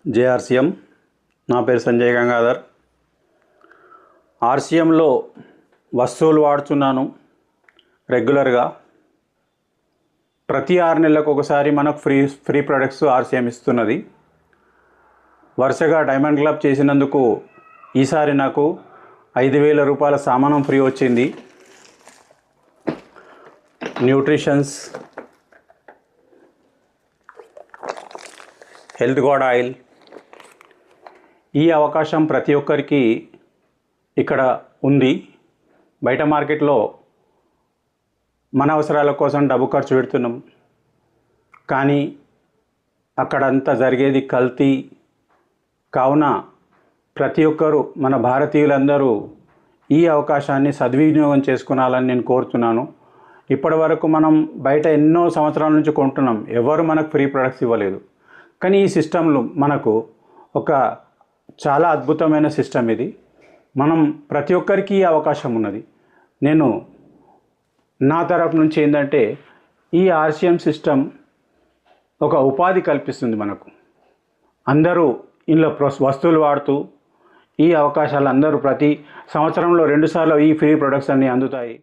JRCM. నా పేరు సంజయ్ గంగాధర్. ఆర్సీఎంలో వస్తువులు వాడుతున్నాను రెగ్యులర్గా. ప్రతి 6 నెలలకు ఒకసారి మనకు ఫ్రీ ప్రొడక్ట్స్ ఆర్సీఎం ఇస్తున్నది. వరుసగా డైమండ్ క్లబ్ చేసినందుకు ఈసారి నాకు 5,000 రూపాయల సామానం ఫ్రీ వచ్చింది. Nutritions, health gourd oil. ఈ అవకాశం ప్రతి ఒక్కరికి ఇక్కడ ఉంది. బయట మార్కెట్లో మన అవసరాల కోసం డబ్బు ఖర్చు పెడుతున్నాం, కానీ అక్కడంతా జరిగేది కల్తీ. కావున ప్రతి ఒక్కరూ, మన భారతీయులందరూ ఈ అవకాశాన్ని సద్వినియోగం చేసుకునాలని నేను కోరుతున్నాను. ఇప్పటి వరకు మనం బయట ఎన్నో సంవత్సరాల నుంచి కొంటున్నాం, ఎవరు మనకు ఫ్రీ ప్రొడక్ట్స్ ఇవ్వలేదు. కానీ ఈ సిస్టంలో మనకు ఒక చాలా అద్భుతమైన సిస్టమ్ ఇది. మనం ప్రతి ఒక్కరికి ఈ అవకాశం ఉన్నది. నేను నా తరపు నుంచి ఏంటంటే, ఈ ఆర్సీఎం సిస్టమ్ ఒక ఉపాధి కల్పిస్తుంది మనకు. అందరూ ఇందులో వస్తువులు వాడుతూ ఈ అవకాశాలు అందరూ ప్రతి సంవత్సరంలో 2 సార్లు ఈ ఫ్రీ ప్రొడక్ట్స్ అన్నీ అందుతాయి.